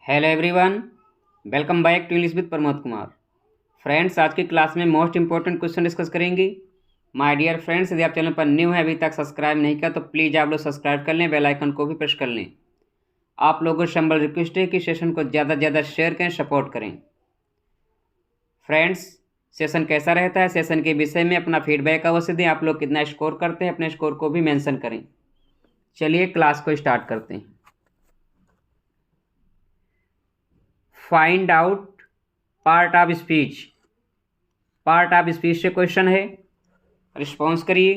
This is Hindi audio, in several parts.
Hello everyone, welcome back to English with Pramod Kumar. Friends, आज की क्लास में मोस्ट इंपॉर्टेंट क्वेश्चन डिस्कस करेंगे। माय डियर फ्रेंड्स, यदि आप चैनल पर न्यू हैं, अभी तक सब्सक्राइब नहीं किया तो प्लीज़ आप लोग सब्सक्राइब कर लें, बेल आइकन को भी प्रेस कर लें। आप लोगों से हम्बल रिक्वेस्ट है कि सेशन को ज़्यादा से ज़्यादा शेयर करें, सपोर्ट करें। फ्रेंड्स, सेशन कैसा रहता है, सेशन के विषय में अपना फीडबैक अवश्य दें। आप लोग कितना स्कोर करते हैं, अपने स्कोर को भी मेंशन करें। चलिए क्लास को स्टार्ट करते हैं। Find out part of speech. Part of speech से क्वेश्चन है, रिस्पॉन्स करिए।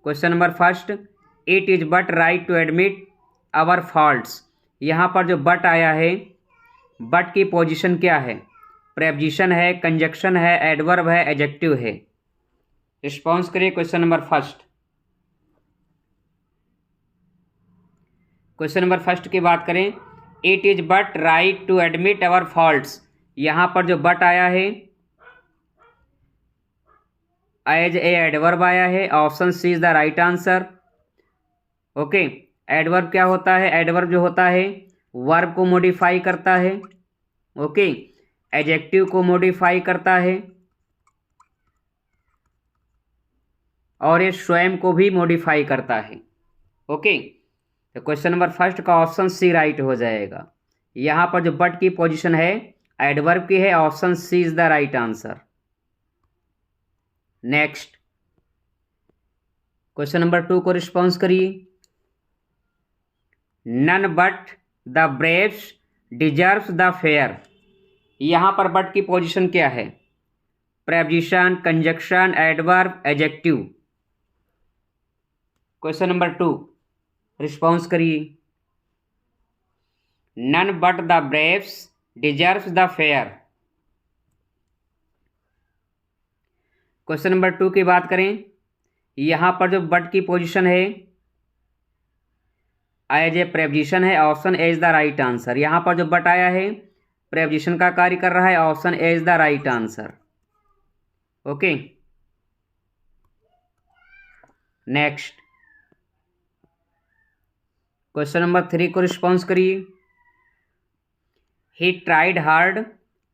Question number first, it is but right to admit our faults. यहाँ पर जो बट आया है, बट की पोजीशन क्या है? प्रेपोजिशन है, कंजक्शन है, एडवर्ब है, एडजेक्टिव है। रिस्पॉन्स करिए question number first. Question number first की बात करें, it is but right to admit our faults. यहाँ पर जो बट आया है एज ए एडवर्ब आया है। Option C is the right answer. Okay, adverb क्या होता है? एडवर्ब जो होता है वर्ब को मॉडिफाई करता है। ओके, एडजेक्टिव को मॉडिफाई करता है और ये स्वयं को भी मॉडिफाई करता है। ओके, तो क्वेश्चन नंबर फर्स्ट का ऑप्शन सी राइट हो जाएगा। यहाँ पर जो बट की पोजीशन है एडवर्ब की है। Option C is the right answer. Next, question number 2 को रिस्पॉन्स करिए। None but the braves deserves the fair. यहाँ पर बट की पोजीशन क्या है? Preposition, conjunction, adverb, adjective. Question number 2, response करिए। None but the braves deserves the fair. Question number 2 की बात करें, यहाँ पर जो बट की पोजीशन है एज ए प्रेपोजिशन है। Option A is the right answer. यहाँ पर जो बट आया है प्रेपोजिशन का कार्य कर रहा है। Option A is the right answer. Okay, next, question number 3 को रिस्पॉन्स करिए। He tried hard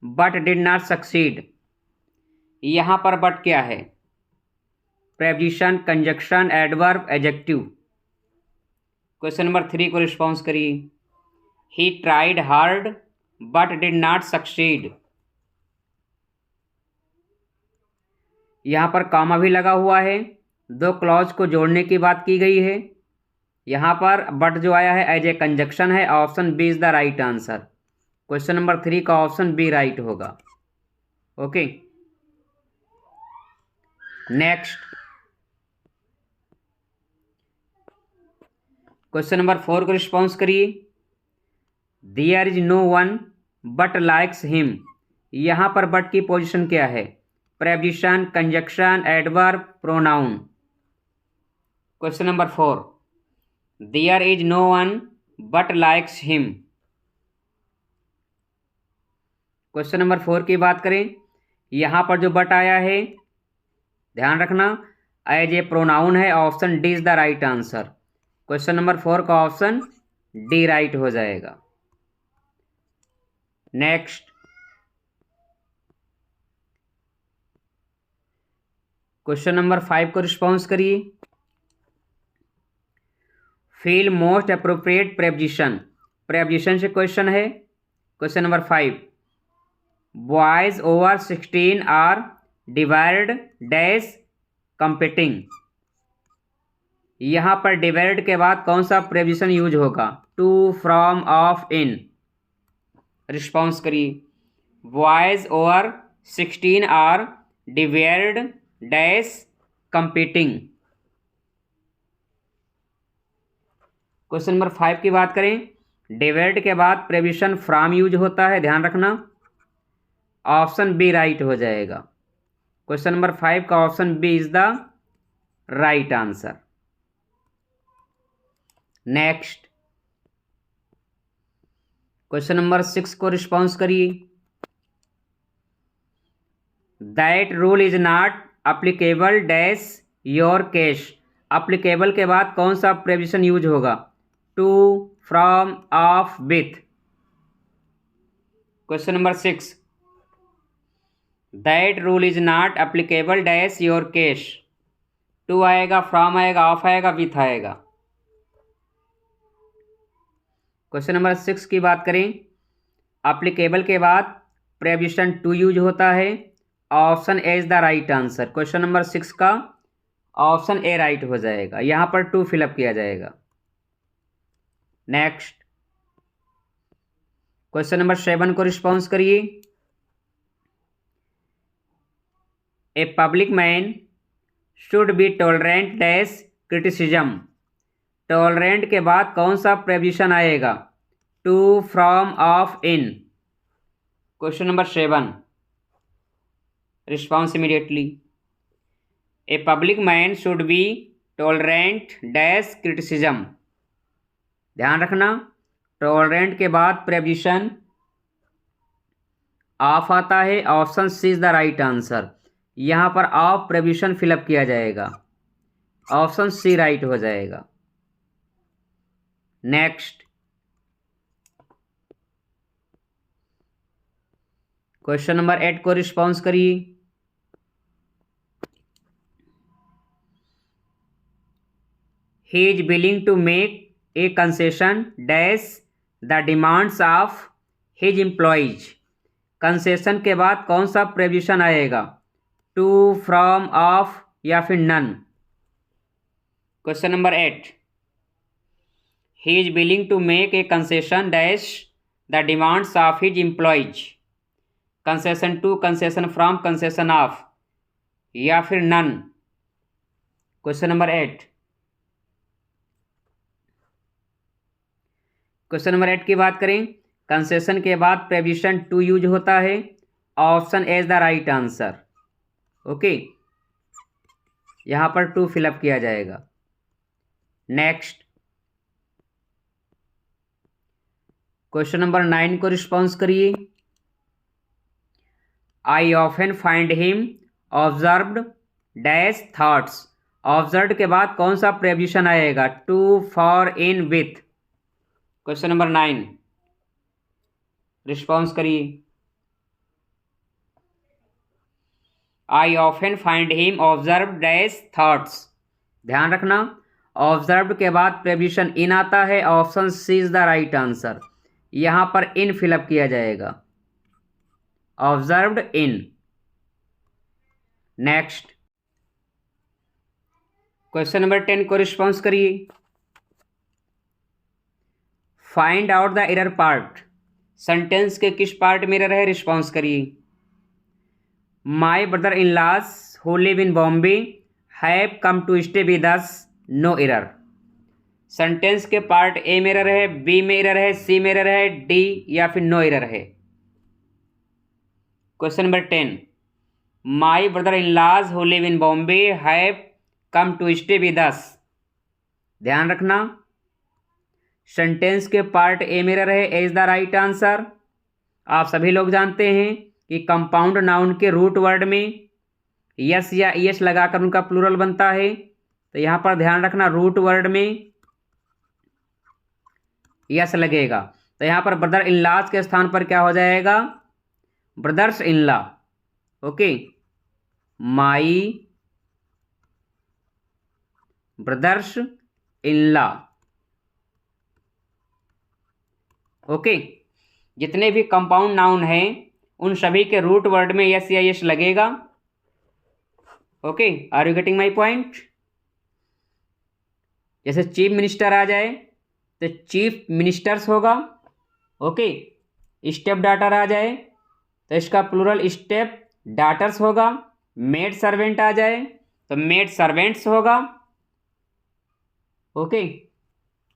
but did not succeed. यहाँ पर बट क्या है? Preposition, conjunction, adverb, adjective. Question number 3 को रिस्पॉन्स करिए। He tried hard but did not succeed. यहाँ पर कॉमा भी लगा हुआ है, दो क्लॉज को जोड़ने की बात की गई है। यहाँ पर बट जो आया है एज ए कंजक्शन है। Option B is the right answer. Question number 3 का ऑप्शन बी राइट होगा। ओके, नेक्स्ट, क्वेश्चन नंबर 4 को रिस्पॉन्स करिए। There is no one but likes him. यहाँ पर बट की पोजीशन क्या है? Preposition, conjunction, adverb, pronoun. Question number 4, there is no one but likes him. Question number 4 की बात करें, यहाँ पर जो बट आया है ध्यान रखना एज ए प्रोनाउन है। Option D is the right answer. Question number 4 का ऑप्शन डी राइट हो जाएगा। नेक्स्ट, क्वेश्चन नंबर 5 को रिस्पॉन्स करिए। Fill most appropriate preposition. Preposition से क्वेश्चन है। Question number 5, boys over 16 are divide dash competing. यहाँ पर डिवाइड के बाद कौन सा प्रेपोजिशन यूज होगा? To, from, of, in. Response करिए। Boys over 16 are divide dash competing. Question number 5 की बात करें, डिवाइड के बाद प्रेपोजिशन फ्रॉम यूज होता है, ध्यान रखना। ऑप्शन बी राइट हो जाएगा। क्वेश्चन नंबर 5 का option B is the right answer. Next, question number 6 को रिस्पॉन्स करिए। That rule is not applicable dash your case. Applicable के बाद कौन सा प्रेपोजिशन यूज होगा? To, from, of, with. Question number 6, that rule is not applicable dash your case. To आएगा, फ्रॉम आएगा, ऑफ आएगा, विथ आएगा। क्वेश्चन नंबर 6 की बात करें, एप्लीकेबल के बाद प्रेपोजिशन टू यूज होता है। Option A is the right answer. Question number 6 का ऑप्शन ए राइट हो जाएगा, यहां पर टू फिलअप किया जाएगा। नेक्स्ट, क्वेश्चन नंबर 7 को रिस्पॉन्स करिए। A public man should be tolerant dash criticism. Tolerant के बाद कौन सा प्रेपोजिशन आएगा? To, from, of, in. Question number 7, response immediately. A public man should be tolerant dash criticism. ध्यान रखना, टॉलरेंट के बाद प्रेपोजिशन ऑफ आता है। Option C is the right answer. यहां पर ऑफ प्रेपोजिशन फिलअप किया जाएगा, ऑप्शन सी राइट हो जाएगा। नेक्स्ट, क्वेश्चन नंबर 8 को रिस्पॉन्स करिए। He is willing to make a concession dash the demands of his employees. Concession के बाद कौन सा प्रेपोजिशन आएगा? टू, फ्रॉम, ऑफ या फिर none. Question number 8, he is willing to make a concession dash the demands of his employees. Concession to, concession from, concession of या फिर none. Question number 8, question number 8 की बात करें, कंसेशन के बाद प्रेपोजिशन टू यूज होता है। Option A is the right answer. Okay, यहां पर टू फिलअप किया जाएगा। नेक्स्ट, क्वेश्चन नंबर 9 को रिस्पॉन्स करिए। I often find him observed dash thoughts. Observe के बाद कौन सा प्रेपोजिशन आएगा? To, for, in, with. Question number 9, response करिए। I often find him observe dash thoughts. ध्यान रखना, ऑब्जर्व के बाद प्रेपोजिशन इन आता है। Option C is the right answer. यहां पर इन फिलअप किया जाएगा, observed in. Next, question number 10 को रिस्पॉन्स करिए। Find out the error part. Sentence के किस पार्ट में एरर है? रिस्पॉन्स करिए। My brother in laws who live in Bombay have come to stay with us, no error. Sentence के पार्ट ए में एरर है, बी में एरर है, सी में एरर है, डी या फिर नो एरर है। Question number 10, my brother in laws who live in Bombay have come to stay with us. ध्यान रखना, सेंटेंस के पार्ट ए में एरर है, A is the right answer. आप सभी लोग जानते हैं कि कंपाउंड नाउन के रूट वर्ड में यस या ईएस लगाकर उनका प्लूरल बनता है। तो यहां पर ध्यान रखना, रूट वर्ड में यस लगेगा। तो यहां पर ब्रदर इन लॉज के स्थान पर क्या हो जाएगा? Brothers in law. Okay, my brothers in law. Okay, जितने भी कंपाउंड नाउन हैं उन सभी के रूट वर्ड में यस या यस लगेगा। Okay, are you getting my point? जैसे चीफ मिनिस्टर आ जाए तो चीफ मिनिस्टर्स होगा। ओके, स्टेप डाटर आ जाए तो इसका प्लूरल स्टेप डाटर्स होगा। मेड सर्वेंट आ जाए तो मेड सर्वेंट्स होगा। ओके,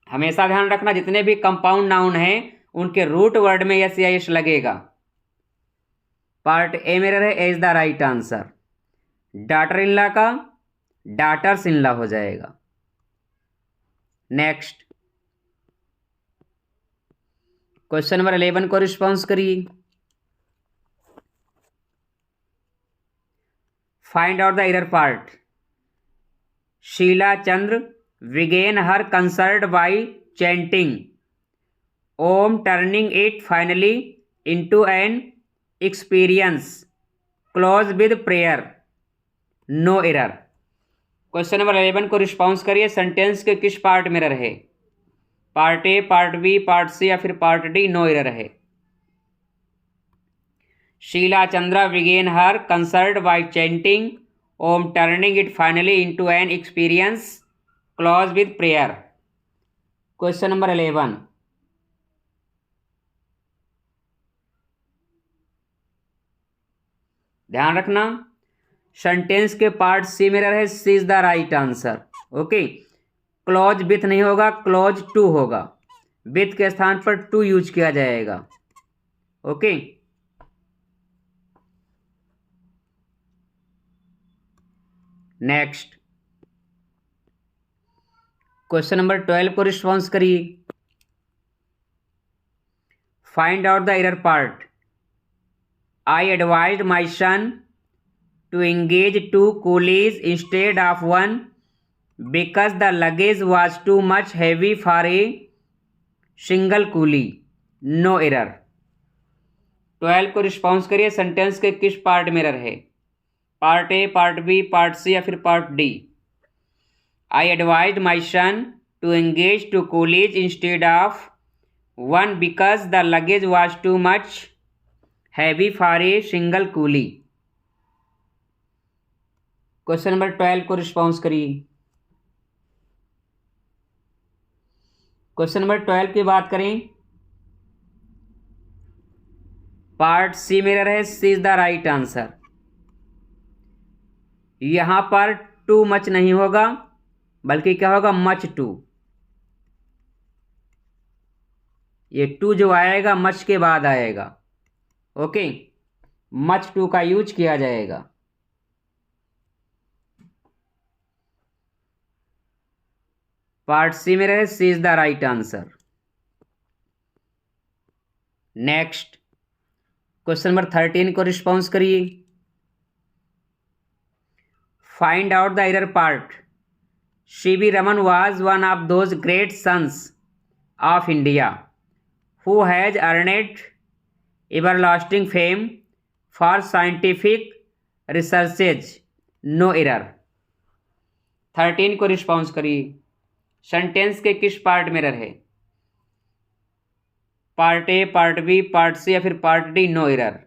हमेशा ध्यान रखना, जितने भी कंपाउंड नाउन हैं उनके रूट वर्ड में यस या यस लगेगा। पार्ट ए में एरर है, A is the right answer. Daughter in law का डाटर्स इन लॉ हो जाएगा। नेक्स्ट, क्वेश्चन नंबर 11 को रिस्पॉन्स करिए। Find out the error part. Sheela Chandra began her concert by chanting Om, turning it finally into an experience close with prayer, no error। Question number 11 को रिस्पॉन्स करिए। सेंटेंस के किस पार्ट में एरर है? Part A, part B, part C या फिर पार्ट डी? नो एरर है। Sheela Chandra began her concert by chanting Om, turning it finally into an experience close with prayer. Question number 11, ध्यान रखना सेंटेंस के पार्ट सी में एरर है, C is the right answer. Okay, clause with नहीं होगा, क्लॉज टू होगा। विथ के स्थान पर टू यूज किया जाएगा। ओके, नेक्स्ट क्वेश्चन नंबर 12 को रिस्पॉन्स करिए। Find out the error part. I advised my son to engage two coolies instead of one because the luggage was too much heavy for a single coolie, no error। 12 को रिस्पॉन्स करिए। सेंटेंस के किस पार्ट में एरर है? Part A, part B, part C या फिर part D? I advised my son to engage two coolies instead of one because the luggage was too much heavy for a single coolie। Question number 12 को रिस्पॉन्स करिए। क्वेश्चन नंबर 12 की बात करें, पार्ट सी में एरर है, C is the right answer. यहां पर टू मच नहीं होगा, बल्कि क्या होगा? Much to. ये टू जो आएगा मच के बाद आएगा। ओके, मच टू का यूज किया जाएगा। पार्ट सी में रहे, C is the right answer. Next question number 13 को रिस्पॉन्स करिए। Find out the error part. C V. Raman was one of those great sons of India who has earned everlasting fame for scientific researches, no error. 13 को रिस्पॉन्स करिए। सेंटेंस के किस पार्ट में एरर है? Part A, part B, part C या फिर part D? No error.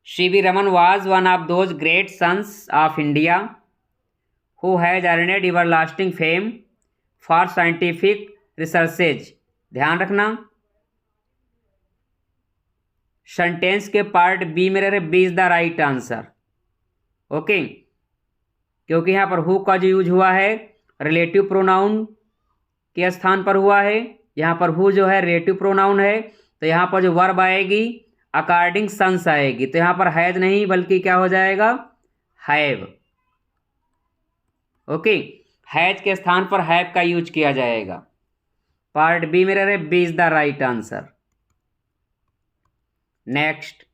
C V. Raman was one of those great sons of India who has earned everlasting fame for scientific researches. ध्यान रखना सेंटेंस के पार्ट बी में एरर है, B is the right answer. Okay, क्योंकि यहाँ पर हु का जो यूज हुआ है रिलेटिव प्रोनाउन के स्थान पर हुआ है। यहाँ पर हु जो है रिलेटिव प्रोनाउन है, तो यहाँ पर जो वर्ब आएगी अकॉर्डिंग सन्स आएगी, तो यहाँ पर हैज नहीं बल्कि क्या हो जाएगा? हैव। ओके, हैज के स्थान पर हैव का यूज किया जाएगा। पार्ट बी में रहे, B is the right answer. Next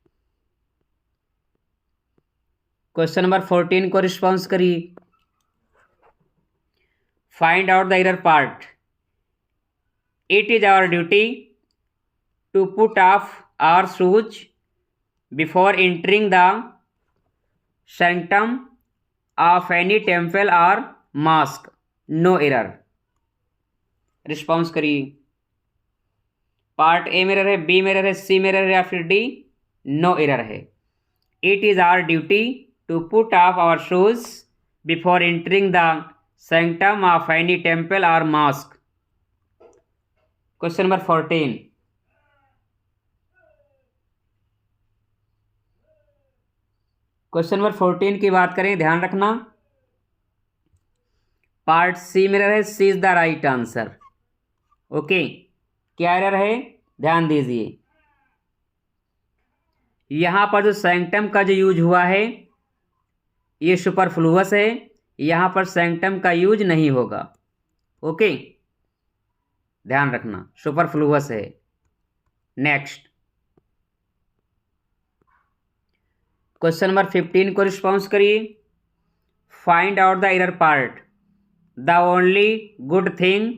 question number 14 को रिस्पॉन्स करिए। Find out the error part. It is our duty to put off our shoes before entering the sanctum of any temple or mosque, no error. Response करिए। पार्ट ए में एरर है, बी में एरर है, सी में एरर है या फिर डी? नो एरर है। It is our duty to put off our shoes before entering the sanctum of any temple or mosque। Question number 14। Question number 14 की बात करें, ध्यान रखना पार्ट सी में एरर है, C is the right answer. Okay, क्या एरर है? ध्यान दीजिए, यहां पर जो सैंक्टम का जो यूज हुआ है ये सुपरफ्लुअस है, यहाँ पर सैंक्टम का यूज नहीं होगा। ओके, ध्यान रखना सुपरफ्लुअस है। नेक्स्ट क्वेश्चन नंबर 15 को रिस्पॉन्स करिए। Find out the error part. The only good thing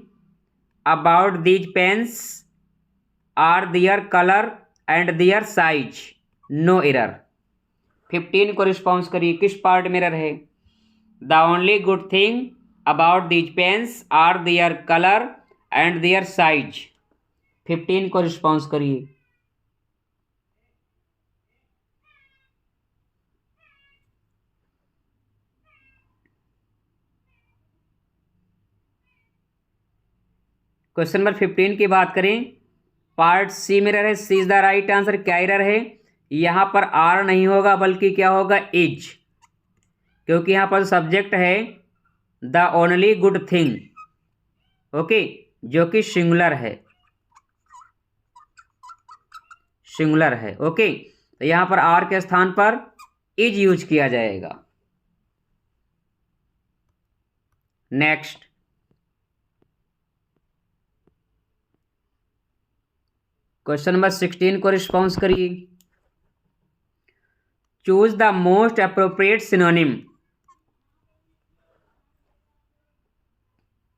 about these pens are their colour and their size, no error. 15 को रिस्पॉन्स करिए, किस पार्ट में एरर है? The only good thing about these pens are their colour and their size. 15 को रिस्पॉन्स करिए। क्वेश्चन नंबर 15 की बात करें, पार्ट सी में एरर है, C is the right answer. क्या एरर है? यहां पर आर नहीं होगा बल्कि क्या होगा? इज, क्योंकि यहां पर सब्जेक्ट है the only good thing, okay, जो कि सिंगुलर है, सिंगुलर है, ओके। तो यहां पर आर के स्थान पर इज यूज किया जाएगा। नेक्स्ट, क्वेश्चन नंबर 16 को रिस्पॉन्स करिए। Choose the most appropriate synonym.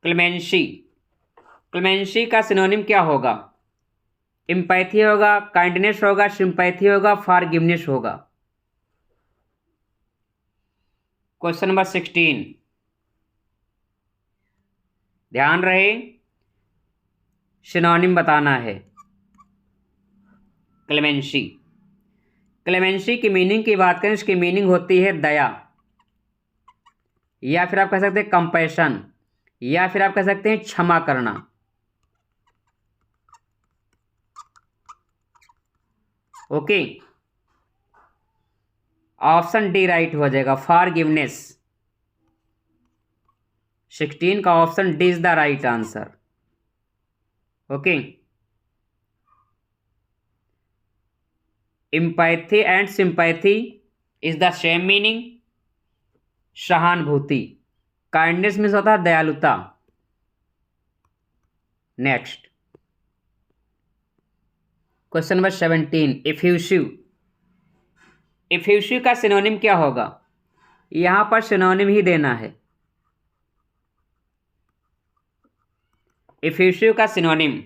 Clemency, clemency का सिनोनिम क्या होगा? एम्पैथी होगा, काइंडनेस होगा, सिंपैथी होगा, फॉरगिवनेस होगा। क्वेश्चन नंबर 16, ध्यान रहे, सिनोनिम बताना है। क्लेमेंसी, क्लेमेंसी की मीनिंग की बात करें, इसकी मीनिंग होती है दया, या फिर आप कह सकते हैं कंपैशन, या फिर आप कह सकते हैं क्षमा करना, ओके। ऑप्शन डी राइट हो जाएगा, फॉरगिवनेस। 16 का option D is the right answer, okay. Empathy and sympathy is the same meaning, सहानुभूति। काइंडनेस मीन्स होता है दयालुता। Next, question number 17, इफ्यूसिव। इफ्यूसिव का सिनोनिम क्या होगा? यहां पर सिनोनिम ही देना है। इफ्यूसिव का सिनोनिम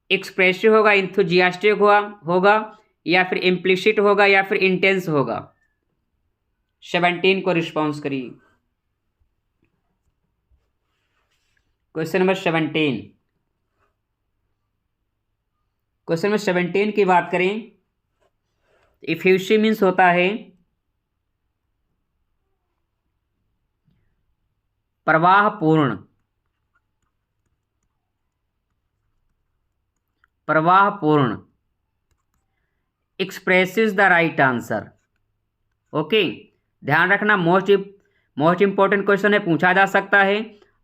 एक्सप्रेसिव होगा, इंथुजियास्टिक होगा, या फिर इम्प्लिसिट होगा, या फिर इंटेंस होगा। 17 को रिस्पॉन्स करिए। क्वेश्चन नंबर 17, क्वेश्चन नंबर 17 की बात करें, इफ्यूसिव मीन्स होता है प्रवाहपूर्ण, प्रवाहपूर्ण। Expressive the right answer, okay. ध्यान रखना, मोस्ट इंपॉर्टेंट क्वेश्चन है, पूछा जा सकता है।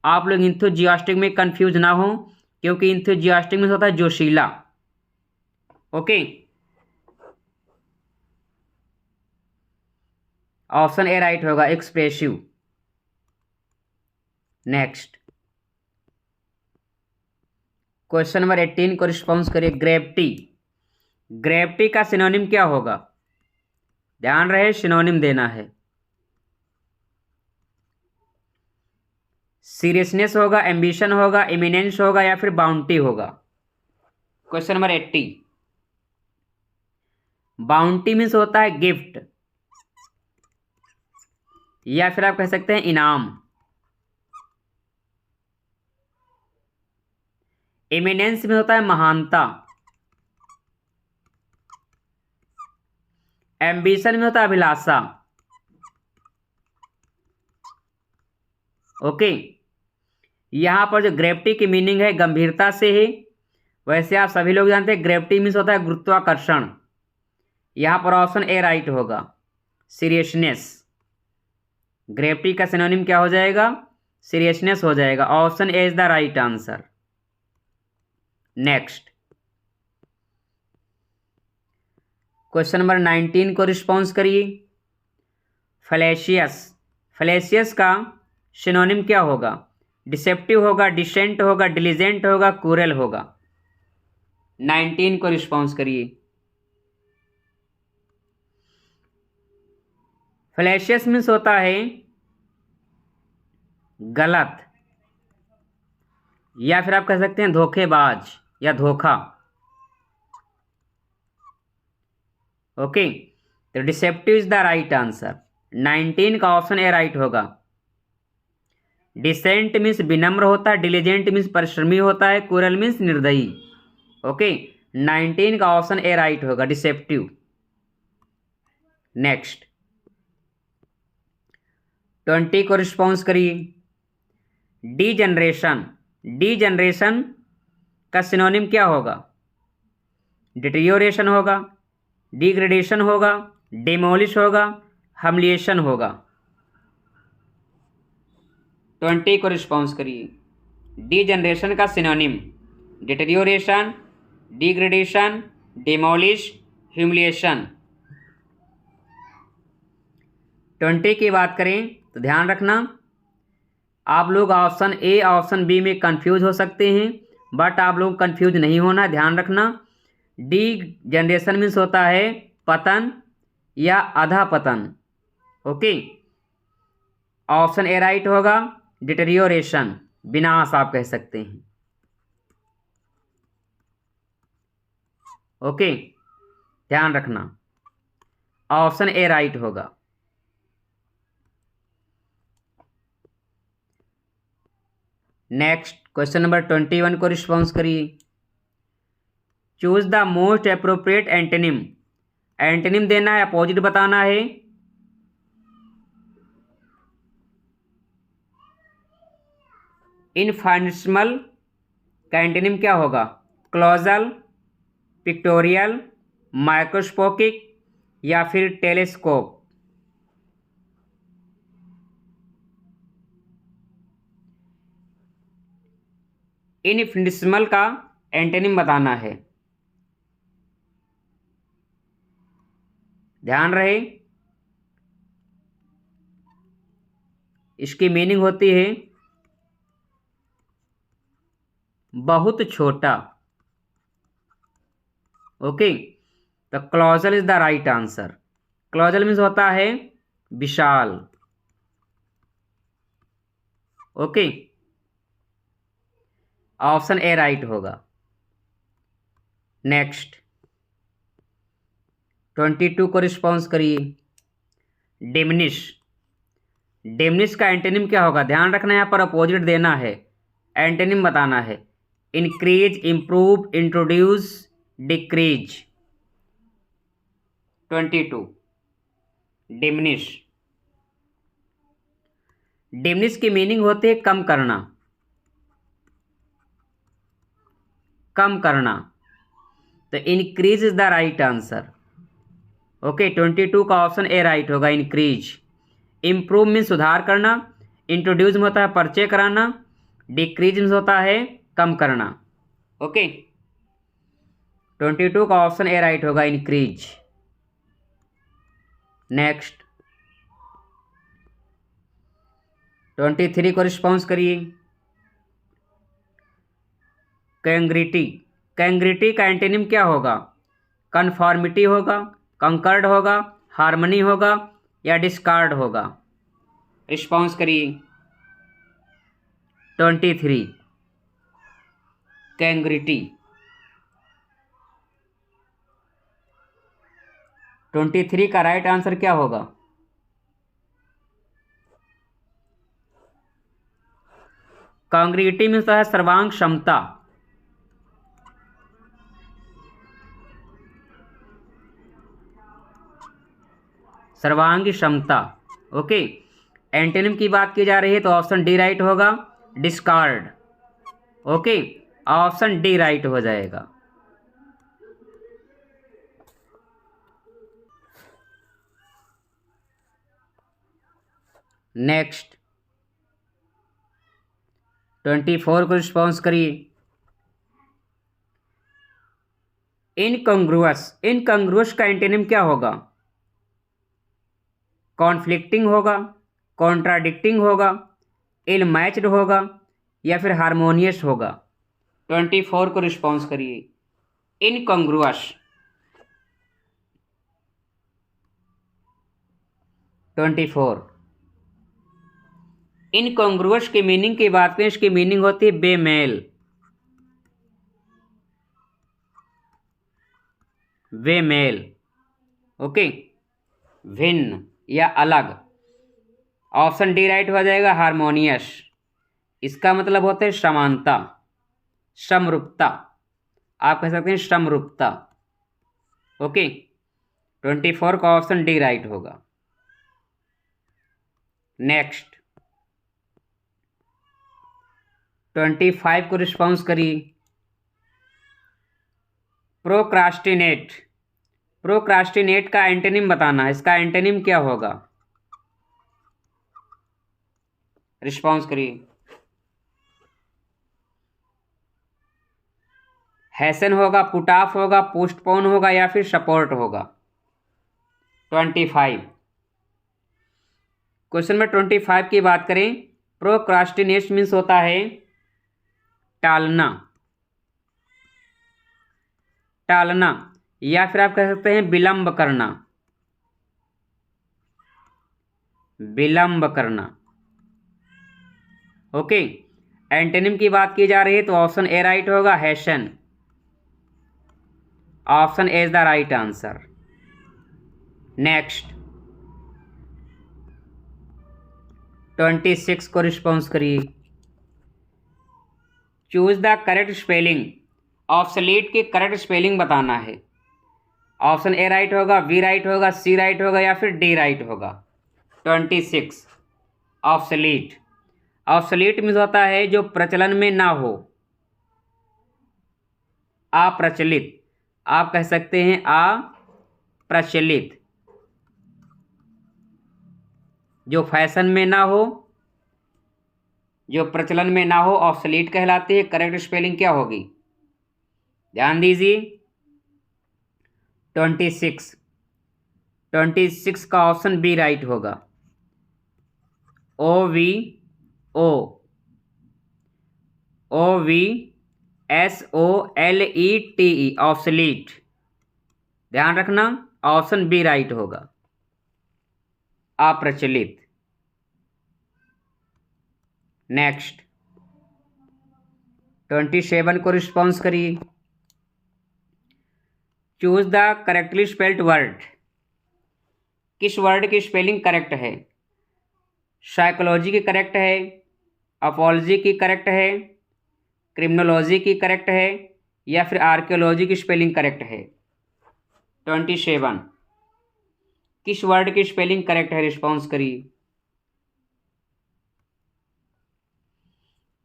आप लोग इंथुजियास्टिक में कंफ्यूज ना हो, क्योंकि इंथुजियास्टिक में होता है जोशीला, ओके। ऑप्शन ए राइट होगा, एक्सप्रेसिव। नेक्स्ट, क्वेश्चन नंबर 18 को रिस्पॉन्स करिए। ग्रेविटी, ग्रेविटी का सिनोनिम क्या होगा? ध्यान रहे, सिनोनिम देना है। सीरियसनेस होगा, एम्बिशन होगा, इमिनेंस होगा, या फिर बाउंटी होगा। क्वेश्चन नंबर 80, बाउंटी मीन्स होता है गिफ्ट, या फिर आप कह सकते हैं इनाम। इमिनेंस में होता है महानता। एम्बिशन में होता है अभिलाषा, ओके। यहां पर जो ग्रेविटी की मीनिंग है गंभीरता से है, वैसे आप सभी लोग जानते हैं ग्रेविटी मीन्स होता है गुरुत्वाकर्षण। यहां पर ऑप्शन ए राइट होगा, सीरियसनेस। ग्रेविटी का सिनोनिम क्या हो जाएगा? सीरियसनेस हो जाएगा। Option A is the right answer. Next, question number 19 को रिस्पॉन्स करिए। फैलेशियस, फैलेशियस का सिनोनिम क्या होगा? डिसेप्टिव होगा, डिसेंट होगा, डिलीजेंट होगा, क्रूएल होगा। 19 को रिस्पॉन्स करिए। फैलेशियस मीन्स होता है गलत, या फिर आप कह सकते हैं धोखेबाज। या धोखा। ओके, तो deceptive is the right answer. 19 का ऑप्शन ए राइट होगा। डिसेंट मीन्स विनम्र होता है, डिलीजेंट मीन्स परिश्रमी होता है, क्रूरल मीन्स निर्दयी। ओके, 19 का ऑप्शन ए राइट होगा, डिसेप्टिव। नेक्स्ट 20 को रिस्पॉन्स करिए। डीजनरेशन, डीजनरेशन का सिनोनिम क्या होगा? डिटेरियोरेशन होगा, डिग्रेडेशन होगा, डिमोलिश होगा, हम्लिएशन होगा। 20 को रिस्पॉन्स करिए। डीजनरेशन का synonym deterioration, degradation, demolish, humiliation. 20 की बात करें तो ध्यान रखना, आप लोग ऑप्शन ए ऑप्शन बी में कंफ्यूज हो सकते हैं, बट आप लोग कंफ्यूज नहीं होना, ध्यान रखना। डी जनरेशन मीन्स होता है पतन या आधा पतन। ओके, ऑप्शन ए राइट होगा, डिटेरियोरेशन, विनाश आप कह सकते हैं। ओके, ध्यान रखना, ऑप्शन ए राइट होगा। नेक्स्ट क्वेश्चन नंबर 21 को रिस्पॉन्स करिए। Choose the most appropriate antonym. Antonym देना है, अपोजिट बताना है। इनफाइनिसिमल का एंटोनिम क्या होगा? क्लोजल, पिक्टोरियल, माइक्रोस्कोपिक या फिर टेलीस्कोप। इनफिनिसिमल का एंटोनिम बताना है, ध्यान रहे। इसकी मीनिंग होती है बहुत छोटा। ओके, तो colossal is the right answer. Colossal means होता है विशाल। ओके, ऑप्शन ए राइट होगा। नेक्स्ट 22 को रिस्पॉन्स करिए। डिमिनिश, डिमिनिश का एंटोनिम क्या होगा? ध्यान रखना, यहाँ पर अपोजिट देना है, एंटोनिम बताना है। Increase, improve, introduce, decrease. 22 diminish, diminish की मीनिंग होती है कम करना, कम करना। तो increase is the right answer. Okay, 22 का ऑप्शन ए राइट होगा, इंक्रीज। इम्प्रूव मीन्स सुधार करना, इंट्रोड्यूस में होता है परिचय कराना, डिक्रीज मीन्स होता है कम करना। ओके, 22 का ऑप्शन ए राइट होगा, इंक्रीज। नेक्स्ट 23 को रिस्पॉन्स करिए। कैंग्रिटी, कैंग्रिटी का एंटोनिम क्या होगा? कन्फॉर्मिटी होगा, कंकर्ड होगा, हार्मनी होगा या डिस्कार्ड होगा। रिस्पॉन्स करिए। 23 कैंग्रिटी। 23 का राइट आंसर क्या होगा? कांग्रिटी में होता है सर्वांग क्षमता। सर्वांगी क्षमता। ओके, एंटोनिम की बात की जा रही है तो ऑप्शन डी राइट होगा, discard. Okay, option D right हो जाएगा। नेक्स्ट 24 को रिस्पॉन्स करिए। इनकंग्रुअस, इनकंग्रुअस का एंटोनिम क्या होगा? कॉन्फ्लिक्टिंग होगा, कॉन्ट्राडिक्टिंग होगा, इल मैच्ड होगा या फिर हारमोनियस होगा। 24 को रिस्पॉन्स करिए। इनकंग्रुअस। 24 इनकंग्रुअस की मीनिंग की बात करें, इसकी मीनिंग होती है बेमेल। वे मेल। ओके, भिन्न या अलग। ऑप्शन डी राइट हो जाएगा, हारमोनियस। इसका मतलब होता है समानता, समरूपता। आप कह सकते हैं समरूपता। ओके, 24 का ऑप्शन डी राइट होगा। नेक्स्ट 25 को रिस्पॉन्स करिए। प्रोक्रास्टिनेट। प्रोक्रास्टिनेट का एंटोनिम बताना है, इसका एंटोनिम क्या होगा? रिस्पॉन्स करिए। हैसन होगा, पुट ऑफ होगा, पोस्टपोन होगा या फिर सपोर्ट होगा? 25 क्वेश्चन में 25 की बात करें, प्रोक्रास्टिनेट मीन्स होता है टालना, टालना या फिर आप कह सकते हैं विलंब करना, विलंब करना। ओके, एंटोनिम की बात की जा रही है तो ऑप्शन ए राइट होगा, Hesson. Option A is the right answer. Next 26 को रिस्पॉन्स करिए। Choose the correct spelling. Obsolete की करेक्ट स्पेलिंग बताना है। ऑप्शन ए राइट होगा, बी राइट होगा, सी राइट होगा या फिर डी राइट होगा? 26 ऑब्सोलीट। ऑब्सोलीट मीन्स होता है जो प्रचलन में ना हो, अप्रचलित। आप कह सकते हैं अप्रचलित, जो फैशन में ना हो, जो प्रचलन में ना हो, ऑब्सोलीट कहलाती है। करेक्ट स्पेलिंग क्या होगी? ध्यान दीजिए। 26 का ऑप्शन बी राइट होगा, OVOSOLETE, ऑब्सोलीट। ध्यान रखना, ऑप्शन बी राइट होगा, अप्रचलित। नेक्स्ट 27 को रिस्पॉन्स करिए। Choose the correctly spelled word. किस वर्ड की स्पेलिंग करेक्ट है? साइकोलॉजी की करेक्ट है, अपॉलजी की करेक्ट है, क्रिमिनोलॉजी की करेक्ट है या फिर आर्कियोलॉजी की स्पेलिंग करेक्ट है? 27 किस वर्ड की स्पेलिंग करेक्ट है? रिस्पॉन्स करिए।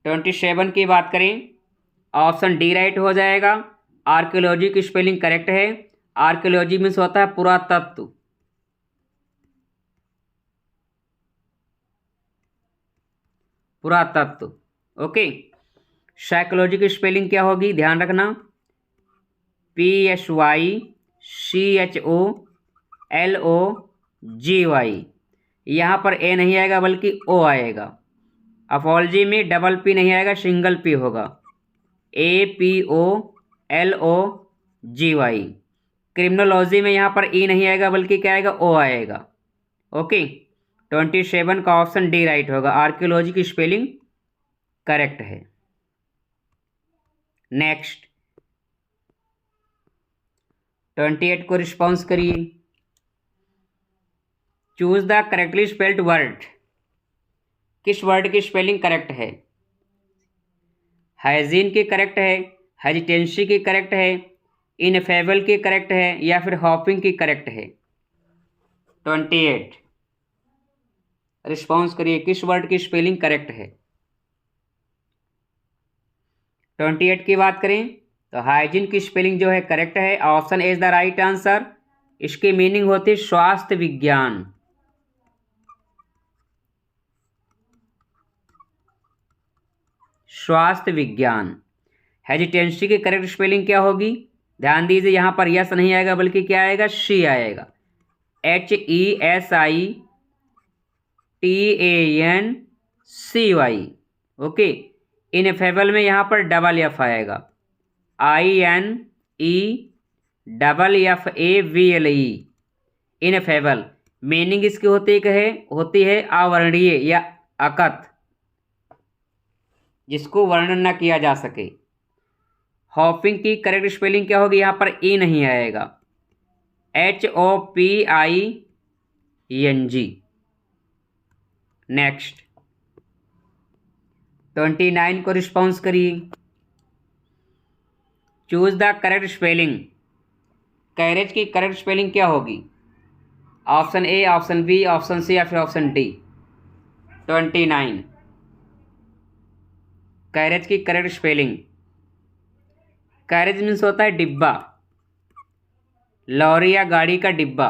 27 की बात करें, ऑप्शन डी राइट हो जाएगा, आर्कियोलॉजी की स्पेलिंग करेक्ट है। आर्कियोलॉजी मीन्स होता है पुरातत्व, पुरातत्व। ओके, साइकोलॉजी की स्पेलिंग क्या होगी? ध्यान रखना, PSYCHOLOGY। यहाँ पर ए नहीं आएगा बल्कि ओ आएगा। अपॉलजी में डबल पी नहीं आएगा, सिंगल पी होगा, APOLOGY। क्रिमिनोलॉजी में यहाँ पर ई नहीं आएगा बल्कि क्या आएगा? ओ आएगा। ओके, 27 का ऑप्शन डी राइट होगा, आर्कियोलॉजी की स्पेलिंग करेक्ट है। नेक्स्ट 28 को रिस्पॉन्स करिए। Choose the correctly spelled word. किस वर्ड की स्पेलिंग करेक्ट है? हाइजीन की करेक्ट है, हेजिटेंसी की करेक्ट है, इनफेबल की करेक्ट है या फिर हॉपिंग की करेक्ट है? 28 रिस्पॉन्स करिए, किस वर्ड की स्पेलिंग करेक्ट है? 28 की बात करें तो हाइजीन की स्पेलिंग जो है करेक्ट है, option A is the right answer. इसकी मीनिंग होती है स्वास्थ्य विज्ञान, स्वास्थ्य विज्ञान। हेजिटेंसी की करेक्ट स्पेलिंग क्या होगी? ध्यान दीजिए, यहाँ पर यस नहीं आएगा बल्कि क्या आएगा? शी आएगा, HESITANCY। ओके, इनफेबल में यहाँ पर डबल एफ आएगा, INEFFABLE, इनफेबल। मीनिंग इसकी होती है अवर्णीय या अकथ, जिसको वर्णन न किया जा सके। हॉपिंग की करेक्ट स्पेलिंग क्या होगी? यहाँ पर ई नहीं आएगा, HOPING। नेक्स्ट 29 को रिस्पॉन्स करिए। Choose the correct spelling. Carriage की करेक्ट स्पेलिंग क्या होगी? Option A, option B, option C या फिर ऑप्शन डी। 29 कैरेज की करेक्ट स्पेलिंग। कैरेज मीन्स होता है डिब्बा, लॉरी या गाड़ी का डिब्बा।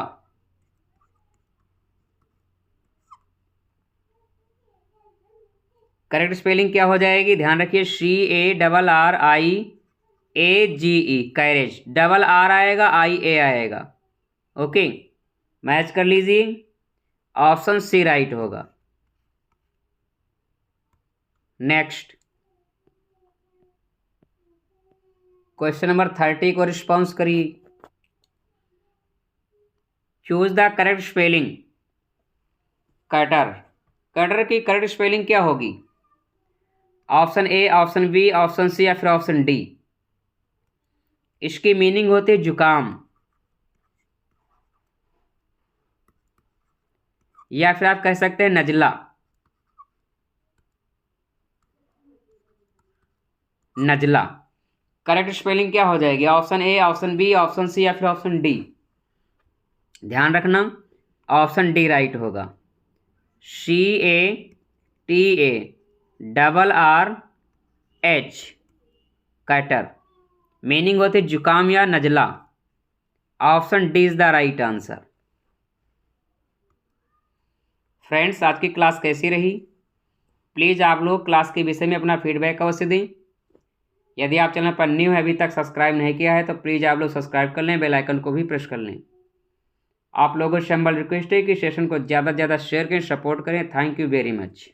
करेक्ट स्पेलिंग क्या हो जाएगी? ध्यान रखिए, CARRIAGE कैरेज। डबल आर आएगा, IA आएगा। ओके, मैच कर लीजिए। ऑप्शन सी राइट होगा। नेक्स्ट क्वेश्चन नंबर 30 को रिस्पॉन्स करिए। Choose the correct spelling. Cutter. Cutter की करेक्ट स्पेलिंग क्या होगी? Option A, option B, option C या फिर ऑप्शन डी। इसकी मीनिंग होती है जुकाम, या फिर आप कह सकते हैं नजला। नजला करेक्ट स्पेलिंग क्या हो जाएगी? Option A, option B, option C या फिर ऑप्शन डी। ध्यान रखना, ऑप्शन डी राइट होगा। CATARRH catarrh. मीनिंग होते जुकाम या नजला। Option D is the right answer. Friends, आज की क्लास कैसी रही? प्लीज़ आप लोग क्लास के विषय में अपना फीडबैक अवश्य दें। यदि आप चैनल पर न्यू है, अभी तक सब्सक्राइब नहीं किया है, तो प्लीज़ आप लोग सब्सक्राइब कर लें, बेल आइकन को भी प्रेस कर लें। आप लोगों से हम्बल रिक्वेस्ट है कि सेशन को ज़्यादा से ज़्यादा शेयर करें, सपोर्ट करें। Thank you very much.